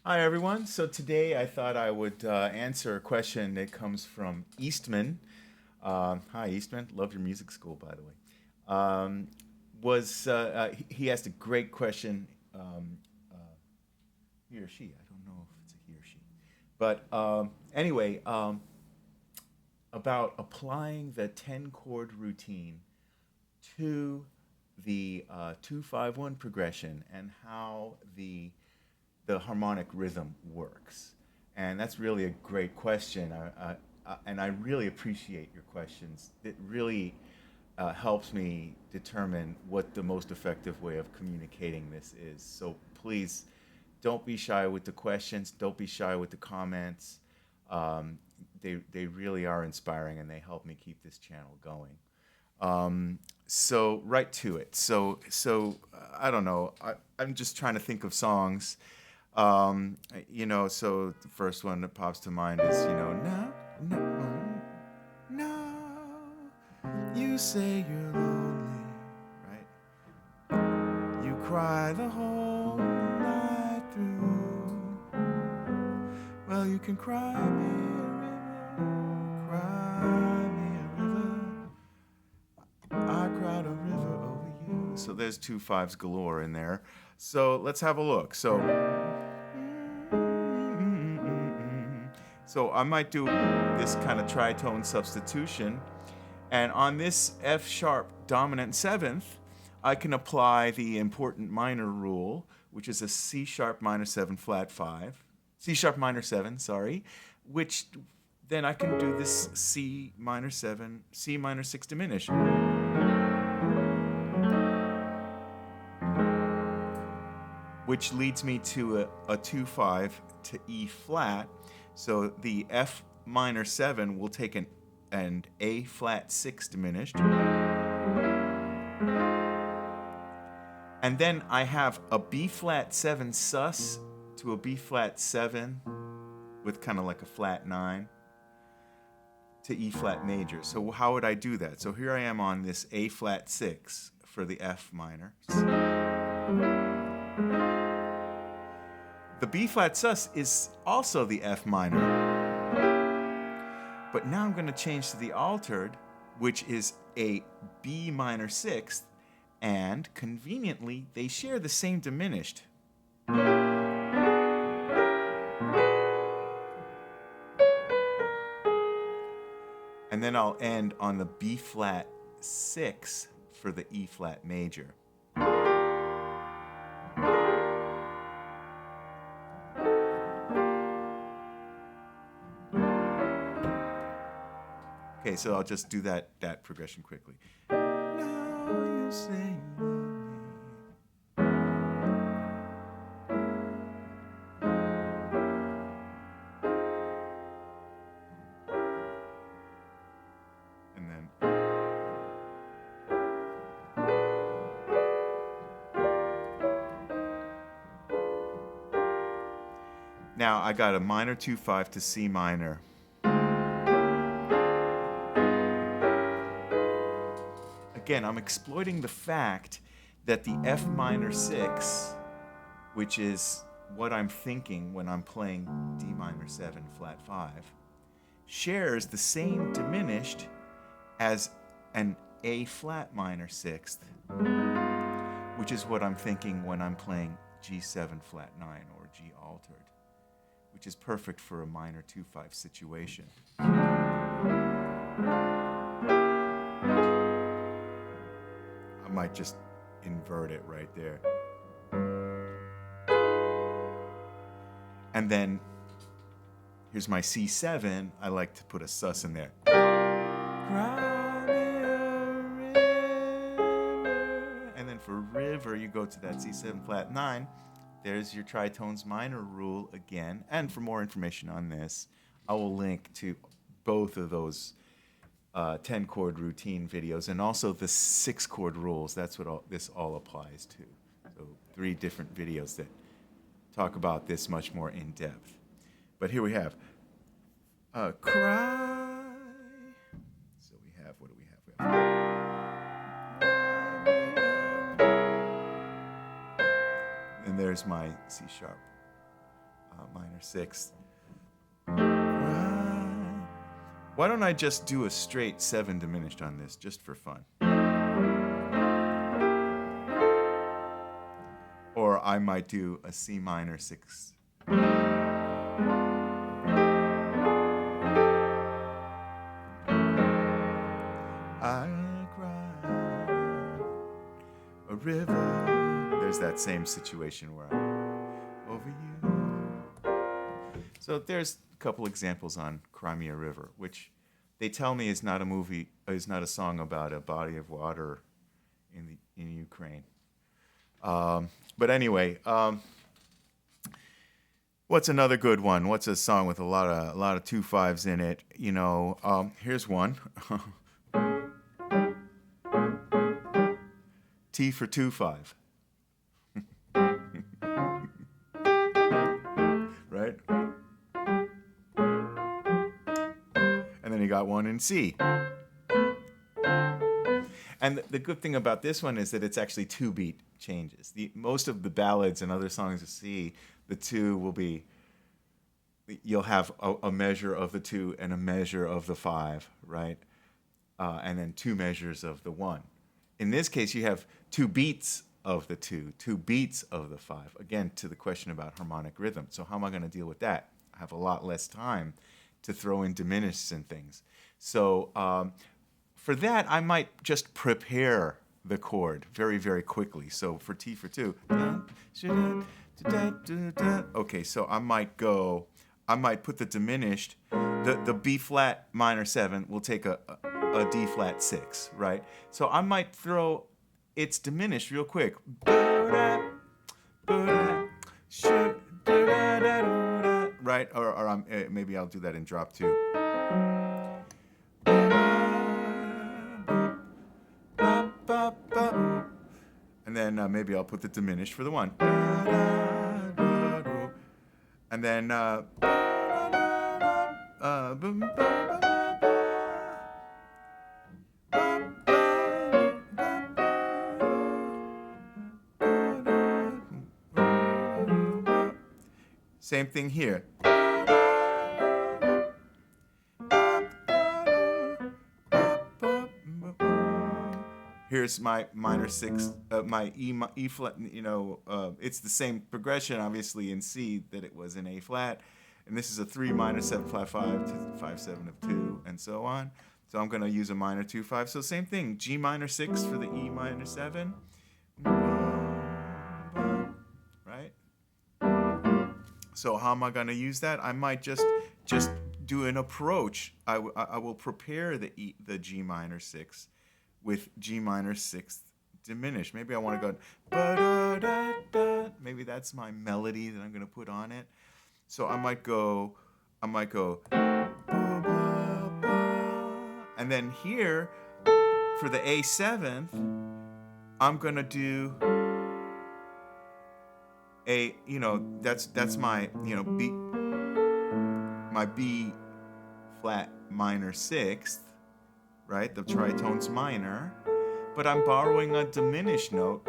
Hi, everyone. So today I thought I would answer a question that comes from Eastman. Hi, Eastman. Love your music school, by the way. He asked a great question. Uh, he or she, I don't know if it's a he or she. But anyway, about applying the 10 chord routine to the 2-5-1 progression and how the harmonic rhythm works? And that's really a great question. And I really appreciate your questions. It really helps me determine what the most effective way of communicating this is. So please don't be shy with the questions. Don't be shy with the comments. They really are inspiring and they help me keep this channel going. So right to it. I don't know. I'm just trying to think of songs. So the first one that pops to mind is, no, no, no, you say you're lonely, right? You cry the whole night through. Well, you can cry me a river, cry me a river. I cried a river over you. So there's two fives galore in there. So let's have a look. So I might do this kind of tritone substitution. And on this F sharp dominant seventh, I can apply the important minor rule, which is a C sharp minor 7 flat 5. C sharp minor 7, sorry, which then I can do this C minor 7, C minor 6 diminished. Which leads me to a 2-5 to E flat. So the F minor 7 will take an A flat 6 diminished. And then I have a B flat 7 sus to a B flat 7 with kind of like a flat 9 to E flat major. So how would I do that? So here I am on this A flat 6 for the F minor. The B flat sus is also the F minor. But now I'm going to change to the altered, which is a B minor 6th, and conveniently they share the same diminished. And then I'll end on the B flat 6 for the E flat major. Okay, so I'll just do that progression quickly. Now you say you love me. And then now I got a minor 2-5 to C minor. Again, I'm exploiting the fact that the F minor 6, which is what I'm thinking when I'm playing D minor 7 flat 5, shares the same diminished as an A flat minor 6th, which is what I'm thinking when I'm playing G7 flat 9 or G altered, which is perfect for a minor 2-5 situation. I might just invert it right there. And then here's my C7. I like to put a sus in there. And then for river, you go to that C7 flat 9. There's your tritones minor rule again. And for more information on this, I will link to both of those 10 chord routine videos and also the 6 chord rules. That's what this all applies to. So 3 different videos that talk about this much more in depth. But here we have cry. So we have, what do we have? We have, and there's my C sharp minor sixth. Why don't I just do a straight 7 diminished on this, just for fun? Or I might do a C minor 6. I cried a river. There's that same situation where I'm over you. So there's a couple examples on Crimea River, which they tell me is not a song about a body of water in Ukraine. But anyway, what's another good one? What's a song with a lot of 2/5s in it? Here's one. T for 2/5. Right? And then you got one in C. And the good thing about this one is that it's actually 2-beat changes. Most of the ballads and other songs of C, the 2 will be, you'll have a measure of the 2 and a measure of the 5, right? And then 2 measures of the 1. In this case, you have 2 beats of the 2, 2 beats of the 5. Again, to the question about harmonic rhythm. So how am I going to deal with that? I have a lot less time to throw in diminished and things. So for that, I might just prepare the chord very, very quickly. So for T for 2, okay, so I might put the diminished, the B flat minor 7 will take a D flat 6, right? So I might throw its diminished real quick. Right? Or maybe I'll do that in drop 2. And then maybe I'll put the diminished for the 1. And then same thing here. Here's my minor 6, my E flat, it's the same progression, obviously, in C that it was in A flat. And this is a 3 minor 7 flat 5 to 5 7 of 2, and so on. So I'm going to use a minor 2/5. So same thing, G minor 6 for the E minor 7. Right? So how am I going to use that? I might just do an approach. I will prepare the G minor 6 with G minor 6th diminished. Maybe I want to go, maybe that's my melody that I'm going to put on it. So I might go, and then here, for the A7th, I'm going to do that's my, my B flat minor 6th, right? The tritones minor, but I'm borrowing a diminished note.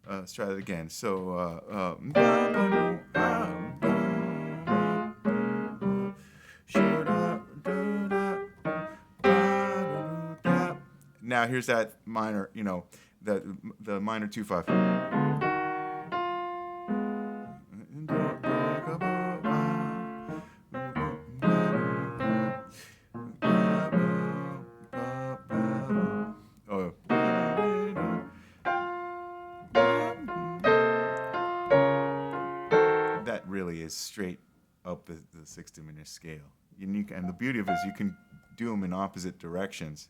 Let's try that again. So, now here's that minor, the minor 2/5. Oh. That really is straight up the 6th diminished scale. Unique, and the beauty of it is you can do them in opposite directions.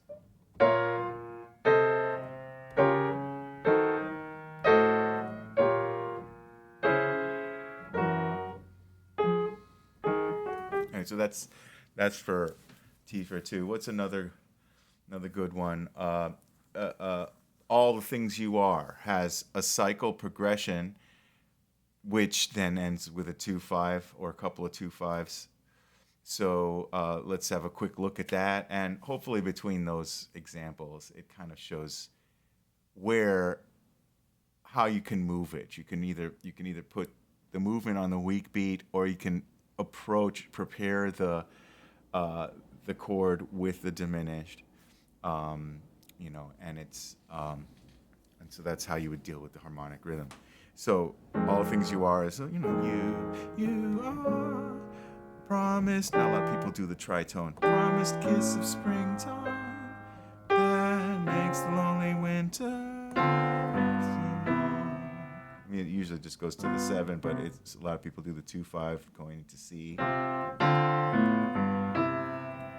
So that's for T for 2. What's another good one? All the Things You Are has a cycle progression, which then ends with a 2/5 or a couple of 2/5s So let's have a quick look at that, and hopefully between those examples, it kind of shows where how you can move it. You can either put the movement on the weak beat, or you can prepare the chord with the diminished, and and so that's how you would deal with the harmonic rhythm. So all things you are is you are promised. Now a lot of people do the tritone. Promised kiss of springtime that makes the lonely winter. I mean, it usually just goes to the 7, but a lot of people do the 2-5 going into C.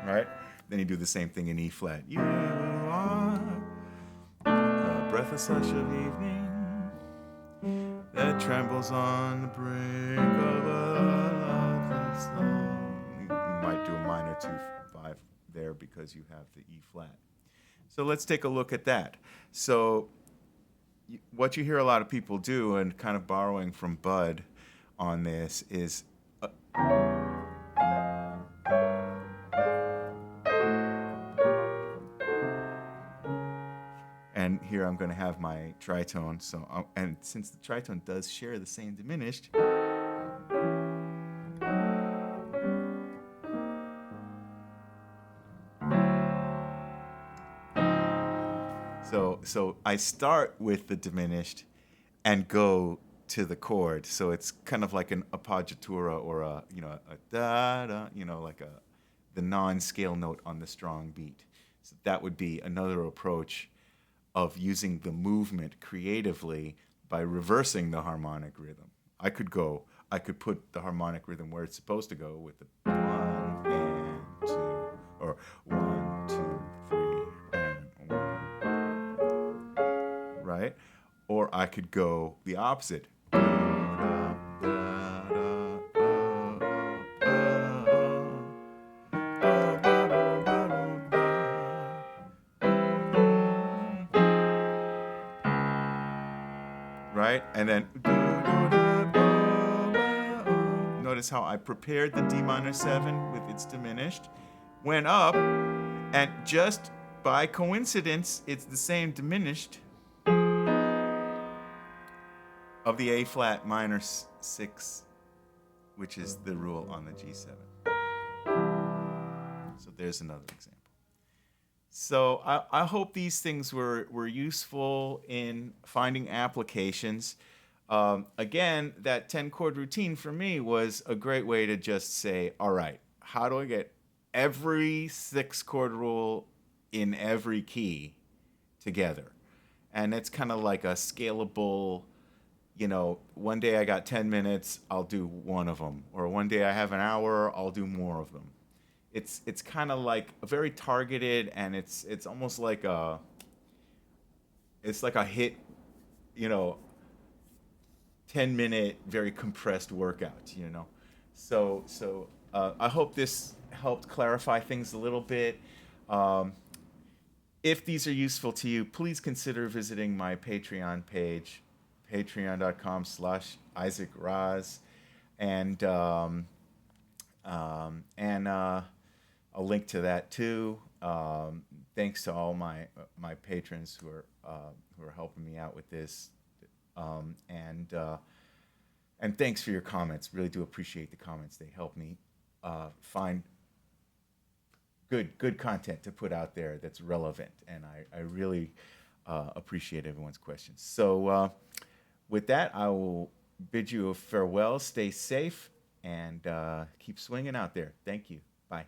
Right? Then you do the same thing in E flat. You are a breathless hush of evening that trembles on the brink of a loveless love. You might do a minor 2-5 there because you have the E flat. So let's take a look at that. So what you hear a lot of people do, and kind of borrowing from Bud on this, is and here I'm going to have my tritone. So and since the tritone does share the same diminished, so I start with the diminished and go to the chord. So it's kind of like an appoggiatura, or a da da, like the non-scale note on the strong beat. So that would be another approach of using the movement creatively by reversing the harmonic rhythm. I could put the harmonic rhythm where it's supposed to go with the 1 and 2, or 1, 2, 3, and 1, right? Or I could go the opposite. Right? And then notice how I prepared the D minor 7 with its diminished, went up, and just by coincidence, it's the same diminished of the A flat minor 6, which is the rule on the G7. So there's another example. So I hope these things were useful in finding applications. Again, that 10-chord routine for me was a great way to just say, all right, how do I get every 6-chord rule in every key together? And it's kind of like a scalable, one day I got 10 minutes, I'll do one of them. Or one day I have an hour, I'll do more of them. It's kind of like very targeted, and it's almost like a hit, 10-minute, very compressed workout, So I hope this helped clarify things a little bit. If these are useful to you, please consider visiting my Patreon page, patreon.com/Isaac Raz, and I'll link to that too. Thanks to all my patrons who are helping me out with this, and thanks for your comments. Really do appreciate the comments. They help me find good content to put out there that's relevant, and I really appreciate everyone's questions. So with that, I will bid you a farewell. Stay safe and keep swinging out there. Thank you. Bye.